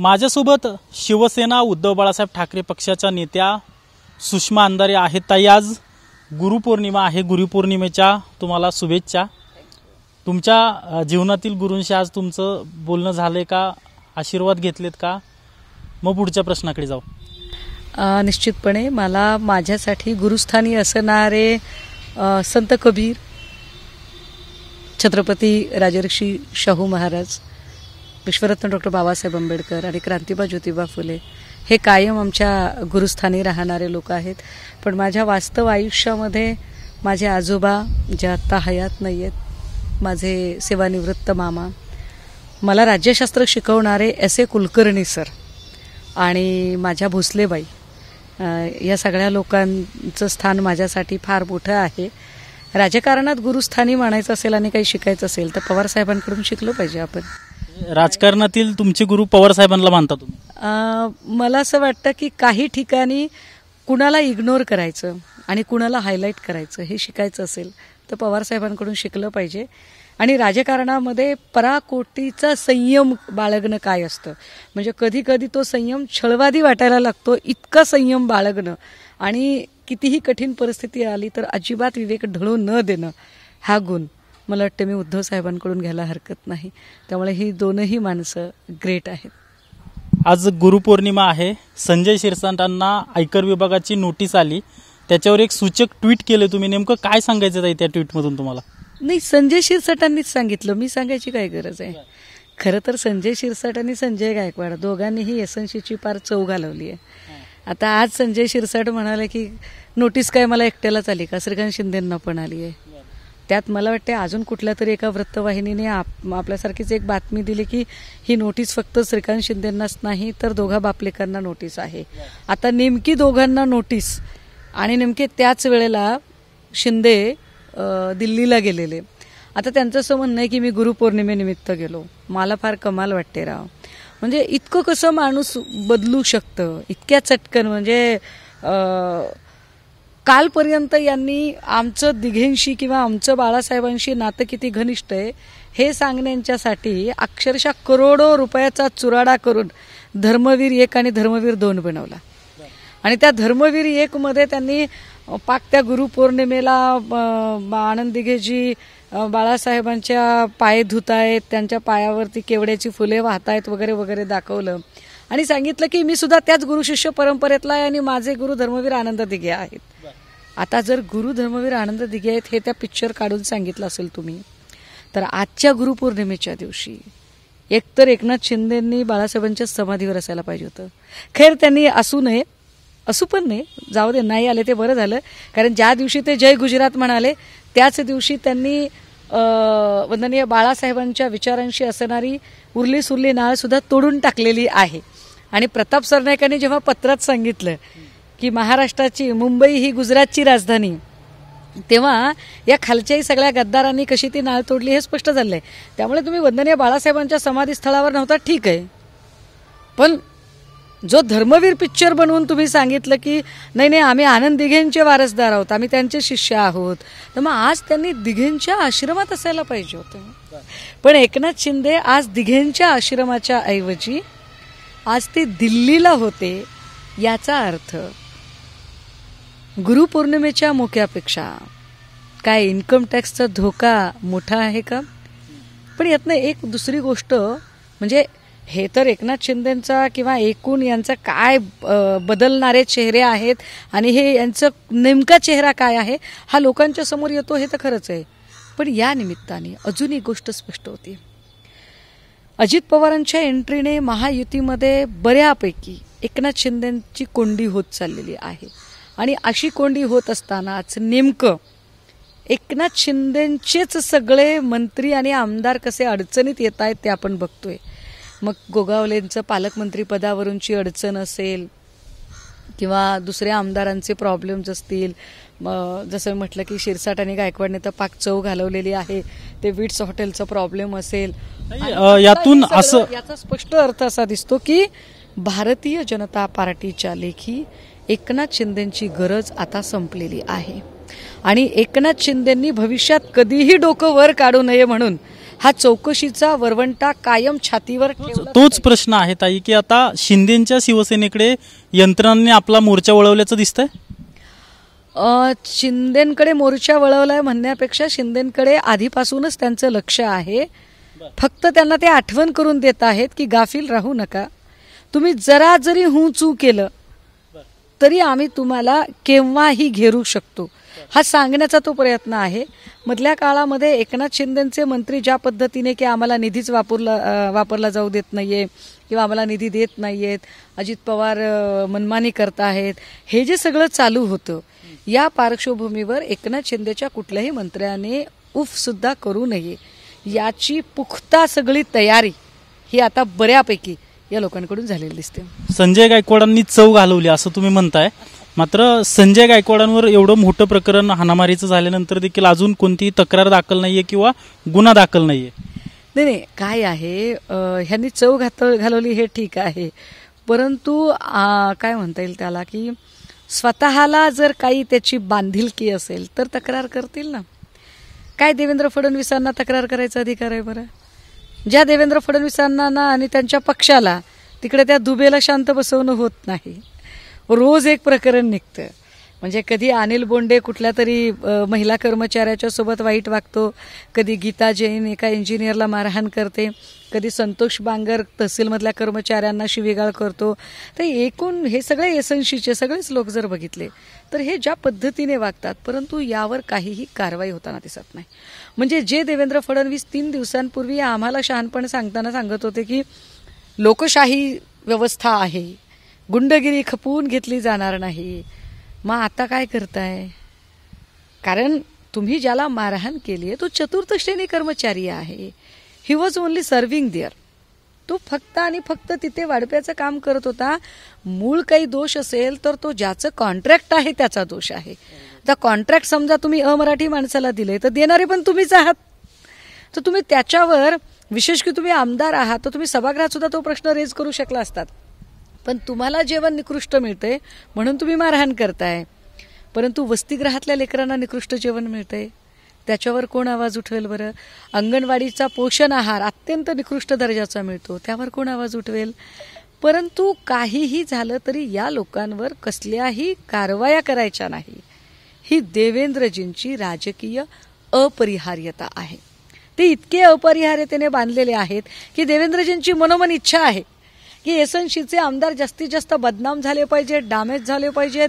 माझ्यासोबत शिवसेना उद्धव बाळासाहेब ठाकरे पक्षाच्या नेत्या सुषमा अंधारे आहेत. ताई, आज गुरुपौर्णिमा आहे. गुरुपौर्णिमेच्या तुम्हाला शुभेच्छा. तुमच्या जीवनातील गुरूंशी आज तुमचं बोलणं झालंय का? आशीर्वाद घेतलेत का? मग पुढच्या प्रश्नाकडे जाऊ. निश्चितपणे मला माझ्यासाठी गुरुस्थानी असणारे संत कबीर, छत्रपती राजर्षी शाहू महाराज, विश्वरत्न डॉक्टर बाबासाहेब आंबेडकर आणि क्रांतिबा ज्योतिबा फुले हे कायम आमच्या गुरुस्थानी राहणारे लोक आहेत. पण माझ्या वास्तव आयुष्यामध्ये माझे आजोबा जे आत्ता हयात नाही आहेत, माझे सेवानिवृत्त मामा, मला राज्यशास्त्र शिकवणारे एस.ए. कुलकर्णी सर आणि माझ्या भोसलेबाई, या सगळ्या लोकांचं स्थान माझ्यासाठी फार मोठं आहे. राजकारणात गुरुस्थानी मानायचं असेल आणि काही शिकायचं असेल तर पवार साहेबांकडून शिकलं पाहिजे आपण. राजकारणातील तुमचे गुरु पवार साहेबांना मानता तुम्ही? मला असं वाटतं की काही ठिकाणी कुणाला इग्नोर करायचं आणि कुणाला हायलाईट करायचं हे शिकायचं असेल तर पवार साहेबांकडून शिकलं पाहिजे. आणि राजकारणामध्ये पराकोटीचा संयम बाळगणं काय असतं, म्हणजे कधी कधी तो संयम छळवादी वाटायला लागतो, इतका संयम बाळगणं आणि कितीही कठीण परिस्थिती आली तर अजिबात विवेक ढळू न देणं, हा गुण मला वाटतं मी उद्धव साहेबांकडून घ्यायला हरकत नाही. त्यामुळे ही दोनही माणसं ग्रेट आहेत. आज गुरुपौर्णिमा आहे. संजय शिरसाटांना आयकर विभागाची नोटीस आली, त्याच्यावर एक सूचक ट्विट केलं तुम्ही. नेमकं काय सांगायचं आहे त्या ट्विटमधून तुम्हाला? नाही, संजय शिरसाटांनीच सांगितलं, मी सांगायची काय गरज आहे. खरं तर संजय शिरसाट आणि संजय गायकवाड दोघांनीही एसएनसीची पार चव घालवली आहे. आता आज संजय शिरसाट म्हणाले की नोटीस काय मला एकट्यालाच आली का, श्रीकांत शिंदेंना पण आली आहे. त्यात मला वाटते अजून कुठल्या तरी एका वृत्तवाहिनीने आपल्यासारखीच एक बातमी दिली की ही नोटीस फक्त श्रीकांत शिंदेंनाच नाही तर दोघा बापलेकांना नोटीस आहे. आता नेमकी दोघांना नोटीस आणि नेमके त्याच वेळेला शिंदे दिल्लीला गेलेले. आता त्यांचं असं म्हणणं आहे की मी गुरुपौर्णिमेनिमित्त गेलो. मला फार कमाल वाटते राव. म्हणजे इतकं कसं माणूस बदलू शकतं इतक्या चटकन. म्हणजे कालपर्यंत यांनी आमचं दिघेंशी किंवा आमचं बाळासाहेबांशी नातं किती घनिष्ठ आहे हे सांगण्यासाठी अक्षरशः करोडो रुपयाचा चुराडा करून धर्मवीर 1 आणि धर्मवीर 2 बनवला. आणि त्या धर्मवीर 1 मध्ये त्यांनी पाक त्या गुरुपौर्णिमेला आनंद दिघेजी बाळासाहेबांच्या पाय धुतायत, त्यांच्या पायावरती केवड्याची फुले वाहतायत वगैरे वगैरे दाखवलं आणि सांगितलं की मी सुद्धा त्याच गुरुशिष्य परंपरेतला आहे आणि माझे गुरु धर्मवीर आनंद दिघे आहेत. आता जर गुरु धर्मवीर आनंद दिघे आहेत हे त्या पिक्चर काढून सांगितलं असेल तुम्ही, तर आजच्या गुरुपौर्णिमेच्या दिवशी एकतर एकनाथ शिंदेंनी बाळासाहेबांच्या समाधीवर असायला पाहिजे होतं. खैर त्यांनी असू नये, असू पण नाही, जाऊ दे, नाही आले ते बरं झालं. कारण ज्या दिवशी ते जय गुजरात म्हणाले त्याच दिवशी त्यांनी वंदनीय बाळासाहेबांच्या विचारांशी असणारी उरली सुरली नाळ सुद्धा तोडून टाकलेली आहे. आणि प्रताप सरनाईकांनी जेव्हा पत्रात सांगितलं की महाराष्ट्राची मुंबई ही गुजरातची राजधानी, तेव्हा या खालच्याही सगळ्या गद्दारांनी कशी ती नाळ तोडली हे स्पष्ट झालंय. त्यामुळे तुम्ही वंदनीय बाळासाहेबांच्या समाधीस्थळावर नव्हता ठीक आहे, पण जो धर्मवीर पिक्चर बनवून तुम्ही सांगितलं की नाही नाही आम्ही आनंद दिघेंचे वारसदार आहोत, आम्ही त्यांचे शिष्य आहोत, तर मग आज त्यांनी दिघेंच्या आश्रमात असायला पाहिजे होतं. पण एकनाथ शिंदे आज दिघेंच्या आश्रमाच्या ऐवजी आज ते दिल्लीला होते. याचा अर्थ गुरुपौर्णिमेच्या मोक्यापेक्षा काय इन्कम टॅक्सचा धोका मोठा आहे का? पण यातनं एक दुसरी गोष्ट म्हणजे हे तर एकनाथ शिंदेंचा किंवा एकूण यांचा काय बदलणारे चेहरे आहेत आणि हे यांचं नेमका चेहरा काय आहे हा लोकांच्या समोर येतो हे तर खरंच आहे. पण या निमित्ताने अजून एक गोष्ट स्पष्ट होती. अजित पवारांच्या एंट्रीने महायुतीमध्ये बऱ्यापैकी एकनाथ शिंदेंची कोंडी होत चाललेली आहे. आणि अशी कोंडी होत असतानाच नेमकं एकनाथ शिंदेंचेच सगळे मंत्री आणि आमदार कसे अडचणीत येत आहेत ते आपण बघतोय. मग गोगावलेंचं पालकमंत्री पदावरूनची अडचण असेल किंवा दुसऱ्या आमदारांचे प्रॉब्लेम्स असतील, जसं म्हटलं की शिरसाट आणि गायकवाडने तर पाक चव घालवलेली आहे, ते विट्स हॉटेलचा प्रॉब्लेम असेल. यातून असं याचा स्पष्ट अर्थ असा दिसतो की भारतीय जनता पार्टीच्या लेखी एकनाथ शिंदेंची गरज आता संपलेली आहे आणि एकनाथ शिंदेंनी भविष्यात कधीही डोकं वर काढू नये म्हणून हा चौकशीचा वरवंटा कायम छातीवर ठेवला तोच प्रश्न आहे ताई की आता शिंदेच्या शिवसेनेकडे यंत्रणांनी आपला मोर्चा वळवल्याचं दिसतंय. शिंदेकडे मोर्चा वळवलाय म्हणण्यापेक्षा शिंदेकडे आधीपासूनच त्यांचं लक्ष आहे. फक्त त्यांना ते आठवण करून देत आहेत की गाफील राहू नका, तुम्ही जरा जरी चू केलं तरी आम्ही तुम्हाला केव्हाही घेरू शकतो, हा सांगण्याचा तो प्रयत्न आहे. मधल्या काळामध्ये एकनाथ शिंदेचे मंत्री ज्या पद्धतीने की आम्हाला निधीच वापरला जाऊ देत नाहीये किंवा आम्हाला निधी देत नाहीयेत, अजित पवार मनमानी करताहेत, हे जे सगळं चालू होतं, या पार्श्वभूमीवर एकनाथ शिंदेच्या कुठल्याही मंत्र्याने उफ सुद्धा करू नये याची पुख्ता सगळी तयारी ही आता बऱ्यापैकी या लोकांकडून झालेली दिसते. संजय गायकवाडांनी चव घालवली असं तुम्ही म्हणताय, मात्र संजय गायकवाडांवर एवढं मोठं प्रकरण हाणामारीचं झाल्यानंतर देखील अजून कोणतीही तक्रार दाखल नाहीये किंवा गुन्हा दाखल नाहीये. नाही, काय आहे, ह्यांनी चव घालवली हे ठीक आहे, परंतु काय म्हणता येईल त्याला की स्वतःला जर काही त्याची बांधिलकी असेल तर तक्रार करतील ना. काय देवेंद्र फडणवीसांना तक्रार करायचा अधिकार आहे बरं? ज्या देवेंद्र फडणवीसांना आणि त्यांच्या पक्षाला तिकडे त्या दुबेला शांत बसवणं होत नाही, रोज एक प्रकरण निघतं. म्हणजे कधी अनिल बोंडे कुठल्या तरी महिला कर्मचाऱ्याच्या सोबत वाईट वागतो, कधी गीता जैन एका इंजिनियरला मारहाण करते, कधी संतोष बांगर तहसीलमधल्या कर्मचाऱ्यांना शिवीगाळ करतो. तर एकूण हे सगळे एसएनसीचे सगळेच लोक जर बघितले तर हे ज्या पद्धतीने वागतात, परंतु यावर काहीही कारवाई होताना दिसत नाही. म्हणजे जे देवेंद्र फडणवीस 3 दिवसांपूर्वी आम्हाला शहाणपण सांगताना सांगत होते की लोकशाही व्यवस्था आहे, गुंडगिरी खपवून घेतली जाणार नाही, मग आता काय करताय? कारण तुम्ही ज्याला मारहाण केली आहे तो चतुर्थ श्रेणी कर्मचारी आहे. He was only serving there. तो फक्त आणि फक्त तिथे वाढप्याचं काम करत होता. मूळ काही दोष असेल तर तो ज्याचं कॉन्ट्रॅक्ट आहे त्याचा दोष आहे. आता कॉन्ट्रॅक्ट समजा तुम्ही अमराठी माणसाला दिले तर देणारे पण तुम्हीच आहात. तर तुम्ही त्याच्यावर, विशेष की तुम्ही आमदार आहात, तर तुम्ही सभागृहात सुद्धा तो प्रश्न रेज करू शकला असतात. पण तुम्हाला जेवण निकृष्ट मिळतंय म्हणून तुम्ही मारहाण करताय, परंतु वसतिगृहातल्या लेकरांना निकृष्ट जेवण मिळतंय, त्याच्यावर कोण आवाज उठवेल बरं? अंगणवाडीचा पोषण आहार अत्यंत निकृष्ट दर्जाचा मिळतो, त्यावर कोण आवाज उठवेल? परंतु काहीही झालं तरी या लोकांवर कसल्याही कारवाया करायच्या नाही, ही देवेंद्रजींची राजकीय अपरिहार्यता आहे. ते इतके अपरिहार्यतेने बांधलेले आहेत की देवेंद्रजींची मनोमन इच्छा आहे की एसएनसीचे आमदार जास्तीत जास्त बदनाम झाले पाहिजेत, डॅमेज झाले पाहिजेत,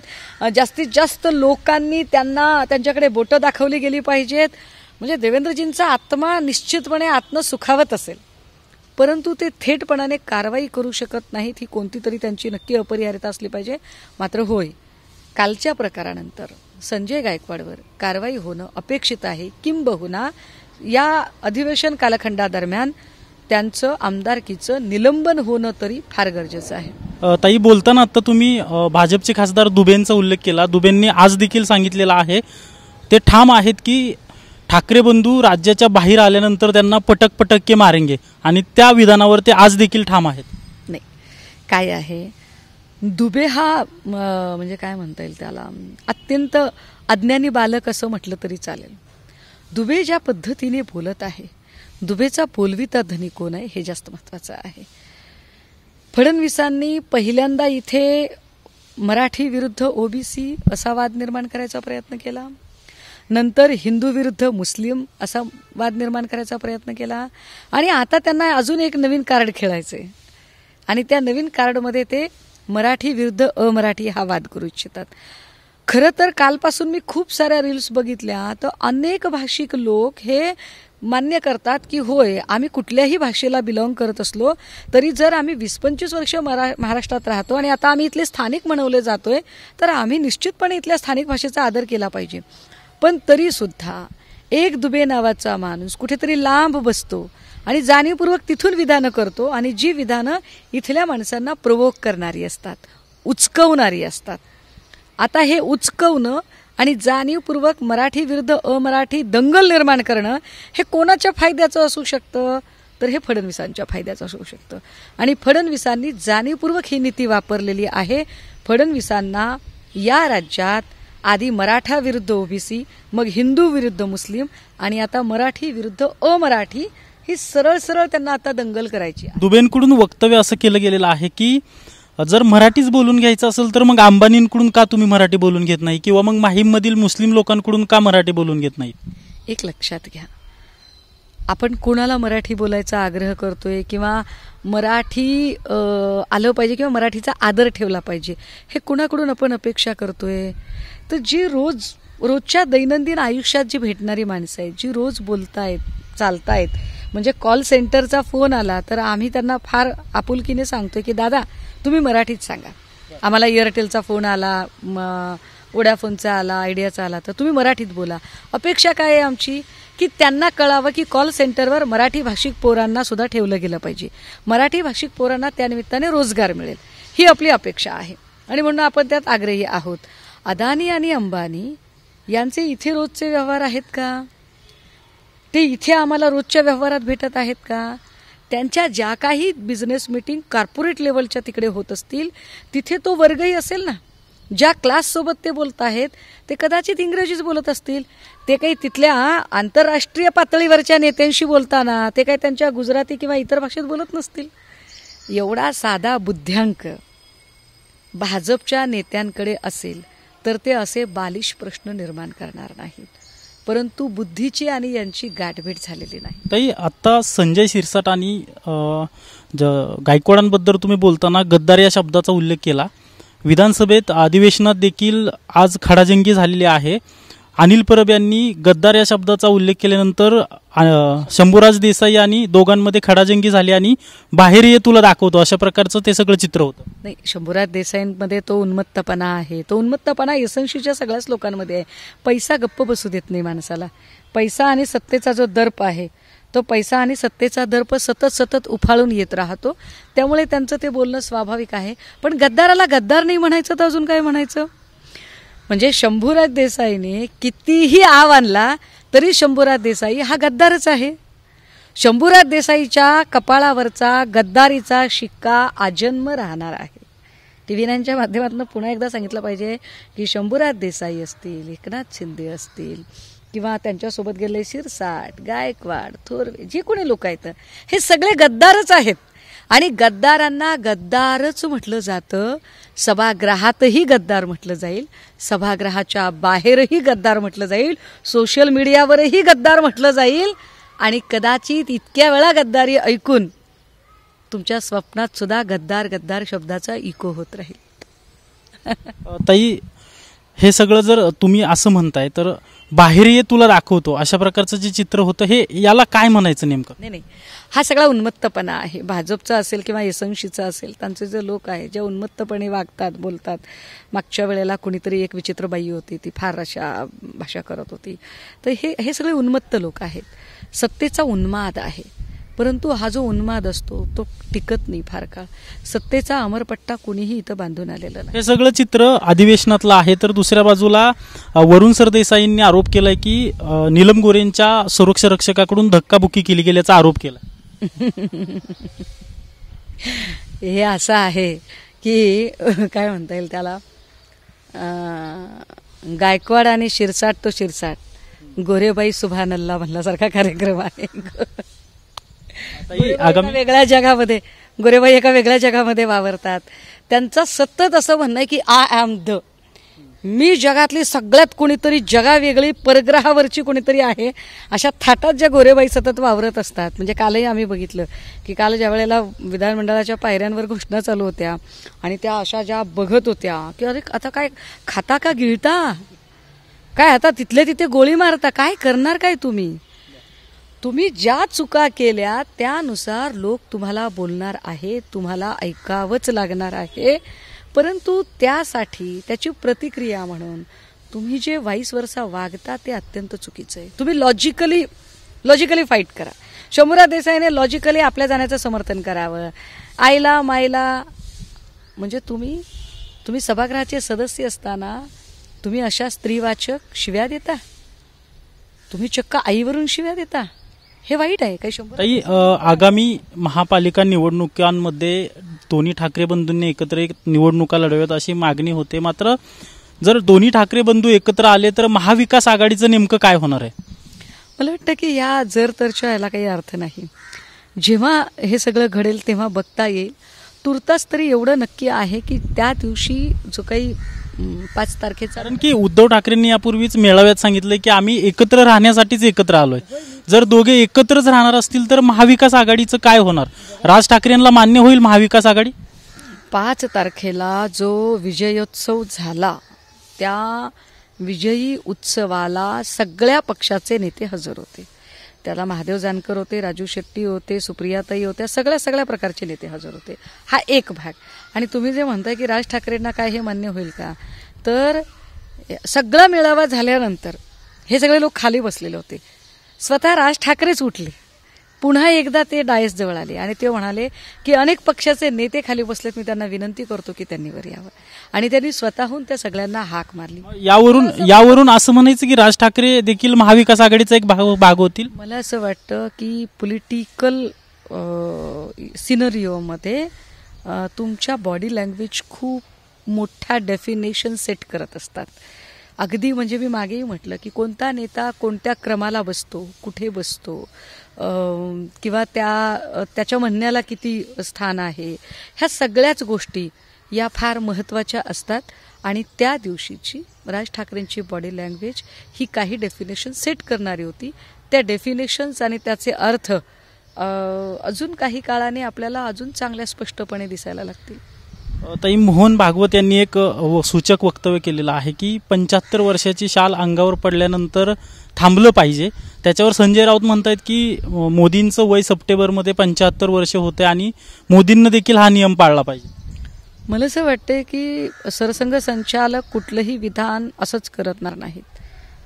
जास्तीत जास्त लोकांनी त्यांच्याकडे बोटं दाखवली गेली पाहिजेत. म्हणजे देवेंद्रजींचा आत्मा निश्चितपणे आत्म सुखावत असेल, परंतु ते थेटपणाने कारवाई करू शकत नाहीत. ही कोणती तरी त्यांची नक्की अपरिहार्यता असली पाहिजे. मात्र होय, कालच्या प्रकारानंतर संजय गायकवाडवर कारवाई होणं अपेक्षित आहे. किंबहुना या अधिवेशन कालखंडादरम्यान त्यांचं आमदारकीचं निलंबन होणं तरी फार गरजेचं आहे. ताई, बोलताना आता तुम्ही भाजपचे खासदार दुबेंचा उल्लेख केला. दुबेंनी आज देखील सांगितलेलं आहे, ते ठाम आहेत की ठाकरे बंधू राज्याच्या बाहेर आल्यानंतर त्यांना पटक पटक्के मारेंगे, आणि त्या विधानावर ते आज देखील ठाम आहेत. नाही, काय आहे, दुबे हा म्हणजे काय म्हणता येईल त्याला, अत्यंत अज्ञानी बालक असं म्हटलं तरी चालेल. दुबे ज्या पद्धतीने बोलत आहे, दुबेचा बोलविता धनी कोण आहे हे जास्त महत्वाचं आहे. फडणवीसांनी पहिल्यांदा इथे मराठी विरुद्ध ओबीसी असा वाद निर्माण करायचा प्रयत्न केला, नंतर हिंदू विरुद्ध मुस्लिम असा वाद निर्माण करायचा प्रयत्न केला, आणि आता त्यांना अजून एक नवीन कार्ड खेळायचंय, आणि त्या नवीन कार्डमध्ये ते मराठी विरुद्ध अमराठी हा वाद करू इच्छितात. खरं तर कालपासून मी खूप साऱ्या रील्स बघितल्या, तर अनेक भाषिक लोक हे मान्य करतात की होय, आम्ही कुठल्याही भाषेला बिलॉंग करत असलो तरी जर आम्ही 20-25 वर्ष महाराष्ट्रात राहतो आणि आता आम्ही इथले स्थानिक म्हणवले जातोय, तर आम्ही निश्चितपणे इथल्या स्थानिक भाषेचा आदर केला पाहिजे. पण तरी सुद्धा एक दुबे नावाचा माणूस कुठेतरी लांब बसतो आणि जाणीवपूर्वक तिथून विधानं करतो, आणि जी विधानं इथल्या माणसांना प्रोवोक करणारी असतात, उचकवणारी असतात. आता हे उचकवणं आणि जाणीवपूर्वक मराठी विरुद्ध अमराठी दंगल निर्माण करणं हे कोणाच्या फायद्याचं असू शकतं? तर हे फडणवीसांच्या फायद्याचं असू शकतं, आणि फडणवीसांनी जाणीवपूर्वक ही नीती वापरलेली आहे. फडणवीसांना या राज्यात आधी मराठा विरुद्ध ओबीसी, मग हिंदू विरुद्ध मुस्लिम, आणि आता मराठी विरुद्ध अमराठी ही सरळ सरळ त्यांना आता दंगल करायची आहे. दुबेंकडून वक्तव्य असं केलं गेलेलं आहे की जर मराठीच बोलून घ्यायचं असेल तर मग अंबानींकडून का तुम्ही मराठी बोलून घेत नाही, किंवा मग माहीममधील मुस्लिम लोकांकडून का मराठी बोलून घेत नाही? एक लक्षात घ्या, आपण कोणाला मराठी बोलायचा आग्रह करतोय किंवा मराठी आलं पाहिजे किंवा मराठीचा आदर ठेवला पाहिजे, हे कुणाकडून आपण अपेक्षा करतोय? तर जी रोजच्या दैनंदिन आयुष्यात जी भेटणारी माणसं आहेत, जी रोज बोलतायत चालतायत, म्हणजे कॉल सेंटरचा फोन आला तर आम्ही त्यांना फार आपुलकीने सांगतोय की दादा तुम्ही मराठीत सांगा. आम्हाला एअरटेलचा फोन आला, वोडाफोनचा आला, आयडियाचा आला, तर तुम्ही मराठीत बोला. अपेक्षा काय आहे आमची की त्यांना कळावं की कॉल सेंटरवर मराठी भाषिक पोरांना सुद्धा ठेवलं गेलं पाहिजे, मराठी भाषिक पोरांना त्यानिमित्ताने रोजगार मिळेल, ही आपली अपेक्षा आहे आणि म्हणून आपण त्यात आग्रही आहोत. अदानी आणि अंबानी यांचे इथे रोजचे व्यवहार आहेत का? ते इथे आम्हाला रोजच्या व्यवहारात भेटत आहेत का? त्यांच्या ज्या काही बिझनेस मीटिंग कॉर्पोरेट लेवलच्या तिकडे होत असतील तिथे तो वर्गही असेल ना. ज्या क्लाससोबत ते बोलत आहेत ते कदाचित इंग्रजीच बोलत असतील. ते काही तिथल्या आंतरराष्ट्रीय पातळीवरच्या नेत्यांशी बोलताना ते काही त्यांच्या गुजराती किंवा इतर भाषेत बोलत नसतील. एवढा साधा बुद्ध्यांक भाजपच्या नेत्यांकडे असेल तर ते असे बालिश प्रश्न निर्माण करणार नाहीत, परंतु बुद्धीची आणि यांची गाठभेट झालेली नाही. ताई, आता संजय शिरसाट आणि गायकवाडांबद्दल तुम्ही बोलताना गद्दार या शब्दाचा उल्लेख केला. विधानसभेत अधिवेशनात देखील आज खडाजंगी झालेली आहे. अनिल परब यांनी गद्दार या शब्दाचा उल्लेख केल्यानंतर शंभूराज देसाई आणि दोघांमध्ये खडाजंगी झाली आणि बाहेर ये तुला दाखवतो अशा प्रकारचं ते सगळं चित्र होतं. नाही, शंभूराज देसाईंमध्ये तो उन्मत्तपणा आहे. तो उन्मत्तपणा एसएनसीच्या सगळ्याच लोकांमध्ये आहे. पैसा गप्प बसू देत नाही माणसाला. पैसा आणि सत्तेचा जो दर्प आहे तो पैसा आणि सत्तेचा दर्प सतत उफाळून येत राहतो. त्यामुळे त्यांचं ते बोलणं स्वाभाविक आहे. पण गद्दाराला गद्दार नाही म्हणायचं तर अजून काय म्हणायचं? म्हणजे शंभूराज देसाईने कितीही आव आणला तरी शंभूराज देसाई हा गद्दारच आहे. शंभूराज देसाईच्या कपाळावरचा गद्दारीचा शिक्का आजन्म राहणार आहे. TV9च्या माध्यमातून पुन्हा एकदा सांगितलं पाहिजे की शंभूराज देसाई असतील, एकनाथ शिंदे असतील किंवा त्यांच्यासोबत गेले शिरसाट, गायकवाड, थोरवे, जे कोणी लोक आहेत हे सगळे गद्दारच आहेत आणि गद्दारांना गद्दारच म्हटलं जातं. सभागृहातही गद्दार म्हटलं जाईल, सभागृहाच्या बाहेरही गद्दार म्हटलं जाईल, सोशल मीडियावरही गद्दार म्हटलं जाईल आणि कदाचित इतक्या वेळा गद्दारी ऐकून तुमच्या स्वप्नात सुद्धा गद्दार गद्दार शब्दाचा इको होत राहील. ताई, हे सगळं जर तुम्ही असं म्हणताय तर बाहेर ये तुला दाखवतो अशा प्रकारचं जे चित्र होतं हे याला काय म्हणायचं नेमकं? नाही, हा सगळा उन्मत्तपणा आहे. भाजपचा असेल किंवा एसएनसीचा असेल, त्यांचे जे लोक आहेत जे उन्मत्तपणे वागतात, बोलतात. मागच्या वेळेला कुणीतरी एक विचित्र बाई होती, ती फार अशा भाषा करत होती. तर हे सगळे उन्मत्त लोक आहेत. सत्तेचा उन्माद आहे, परंतु हा जो उन्माद असतो तो टिकत नाही फार काळ. सत्तेचा अमरपट्टा कोणीही इथं बांधून आलेला नाही. हे सगळं चित्र अधिवेशनातलं आहे. तर दुसऱ्या बाजूला वरुण सरदेसाईंनी आरोप केलाय की नीलम गोरेंच्या सुरक्षा रक्षकाकडून धक्काबुक्की केली गेल्याचा आरोप केला. हे असं आहे की काय म्हणता येईल त्याला, गायकवाड आणि शिरसाट तो शिरसाट, गोरेबाई सुभानल्ला म्हणल्यासारखा कार्यक्रम आहे. वेगळ्या जगामध्ये गोरेबाई एका वेगळ्या जगामध्ये वावरतात. त्यांचं सतत असं म्हणणं आहे की आय एम द, मी जगातली सगळ्यात कोणीतरी जगावेगळी परग्रहावरची कोणीतरी आहे अशा थाटात ज्या गोरेबाई सतत वावरत असतात. म्हणजे कालही आम्ही बघितलं की काल ज्या वेळेला विधानमंडळाच्या पायऱ्यांवर घोषणा चालू होत्या आणि त्या अशा ज्या बघत होत्या की अरे आता काय खाता का गिळता, काय आता तिथले तिथे गोळी मारता, काय करणार काय तुम्ही ज्या चुका केल्या त्यानुसार लोक तुम्हाला बोलणार आहे, तुम्हाला ऐकावंच लागणार आहे. परंतु त्यासाठी त्याची प्रतिक्रिया म्हणून तुम्ही जे वाईस वर्षा वागता ते अत्यंत चुकीचं आहे. तुम्ही लॉजिकली फाईट करा. शंभूराज देसाईने लॉजिकली आपल्या जाण्याचं समर्थन करावं. आईला मायला म्हणजे तुम्ही सभागृहाचे सदस्य असताना तुम्ही अशा स्त्रीवाचक शिव्या देता, तुम्ही चक्क आईवरून शिव्या देता, हे वाईट आहे काही? ताई, आगामी महापालिका निवडणुकांमध्ये दोन्ही ठाकरे बंधूंनी एकत्र एक निवडणुका लढवाव्यात अशी मागणी होते. मात्र जर दोन्ही ठाकरे बंधू एकत्र आले तर महाविकास आघाडीचं नेमकं काय होणार आहे? मला वाटतं की या जर तरच्या याला काही अर्थ नाही. जेव्हा हे सगळं घडेल तेव्हा बघता येईल. तुर्तास तरी एवढं नक्की आहे की त्या दिवशी जो काही 5 तारखेचा, कारण की उद्धव ठाकरेंनी यापूर्वीच मेळाव्यात सांगितलंय की आम्ही एकत्र राहण्यासाठीच एकत्र आलोय. जर दोघे एकत्रच राहणार असतील तर महाविकास आघाडीचं काय होणार? राज ठाकरेंना मान्य होईल महाविकास आघाडी? 5 तारखेला जो विजयोत्सव झाला त्या विजयी उत्सवाला सगळ्या पक्षाचे नेते हजर होते. त्याला महादेव जानकर होते, राजू शेट्टी होते, सुप्रियाताई होत्या, सगळ्या प्रकारचे नेते हजर होते. हा एक भाग. आणि तुम्ही जे म्हणताय की राज ठाकरेंना काय हे मान्य होईल का, तर सगळा मेळावा झाल्यानंतर हे सगळे लोक खाली बसलेले होते. स्वतः राज ठाकरेच उठले, पुन्हा एकदा ते डायस जवळ आले आणि ते म्हणाले की अनेक पक्षाचे नेते खाली बसलेत, मी त्यांना विनंती करतो की त्यांनी वर यावं. आणि त्यांनी स्वतःहून त्या सगळ्यांना हाक मारली. यावरून असं म्हणायचं की राज ठाकरे देखील महाविकास आघाडीचा एक भाग होतील. मला असं वाटतं की पॉलिटिकल सिनरिओमध्ये तुमच्या बॉडी लँग्वेज खूप मोठ्या डेफिनेशन सेट करत असतात. अगदी म्हणजे मी मागेही म्हटलं की कोणता नेता कोणत्या क्रमाला बसतो, कुठे बसतो, किंवा त्याच्या म्हणण्याला किती स्थान आहे, ह्या सगळ्याच गोष्टी या फार महत्त्वाच्या असतात. आणि त्या दिवशीची राज ठाकरेंची बॉडी लँग्वेज ही काही डेफिनेशन सेट करणारी होती. त्या डेफिनेशन्स आणि त्याचे अर्थ अजून काही काळाने आपल्याला अजून चांगल्या स्पष्टपणे दिसायला लागतील. ताई, मोहन भागवत यांनी एक सूचक वक्तव्य केलेलं आहे की 75 वर्षाची शाल अंगावर पडल्यानंतर थांबलं पाहिजे. त्याच्यावर संजय राऊत म्हणतायत की मोदींचं वय सप्टेंबरमध्ये 75 वर्ष होते आणि मोदींना देखील हा नियम पाळला पाहिजे. मला असं वाटतं की सरसंघ संचालक कुठलंही विधान असंच करणार नाहीत.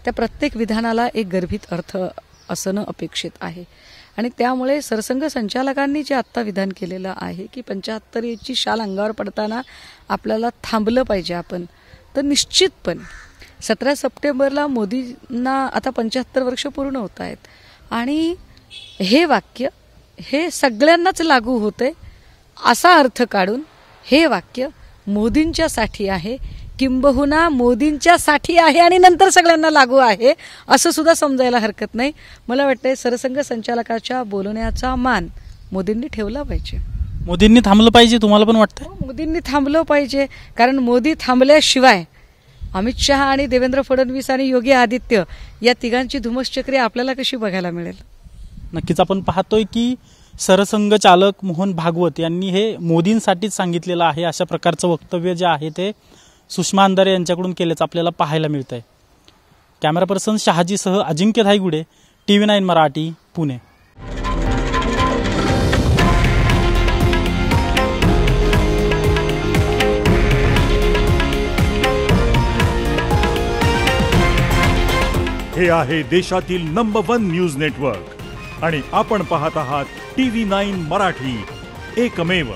त्या प्रत्येक विधानाला एक गर्भित अर्थ असणं अपेक्षित आहे. आणि त्यामुळे सरसंघ संचालकांनी जे आत्ता विधान केलेलं आहे की 75ची शाल अंगावर पडताना आपल्याला थांबलं पाहिजे आपण, तर निश्चितपणे 17 सप्टेंबरला मोदींना आता 75 वर्ष पूर्ण होत आहेत. आणि हे वाक्य हे सगळ्यांनाच लागू होते असा अर्थ काढून हे वाक्य मोदींच्यासाठी आहे, किंबहुना मोदींच्यासाठी आहे आणि नंतर सगळ्यांना लागू आहे असं सुद्धा समजायला हरकत नाही. मला वाटतंय सरसंघ संचालकाच्या बोलण्याचा मान मोदींनी ठेवला पाहिजे. मोदींनी थांबलं पाहिजे, तुम्हाला पण वाटतं? मोदींनी थांबलं पाहिजे, कारण मोदी थांबल्याशिवाय अमित शहा आणि देवेंद्र फडणवीस आणि योगी आदित्य या तिघांची धुमश्चक्री आपल्याला कशी बघायला मिळेल? नक्कीच आपण पाहतोय की सरसंघ चालक मोहन भागवत यांनी हे मोदींसाठीच सांगितलेलं आहे अशा प्रकारचं वक्तव्य जे आहे ते सुषमा अंधारे यांच्याकडून केल्याचं आपल्याला पाहायला मिळत आहे. कॅमेरा पर्सन शहाजीसह अजिंक्य धायगुडे, TV9 मराठी, पुणे. हे आहे देशातील नंबर 1 न्यूज नेटवर्क आणि आपण पाहत आहात TV9 मराठी, एकमेव.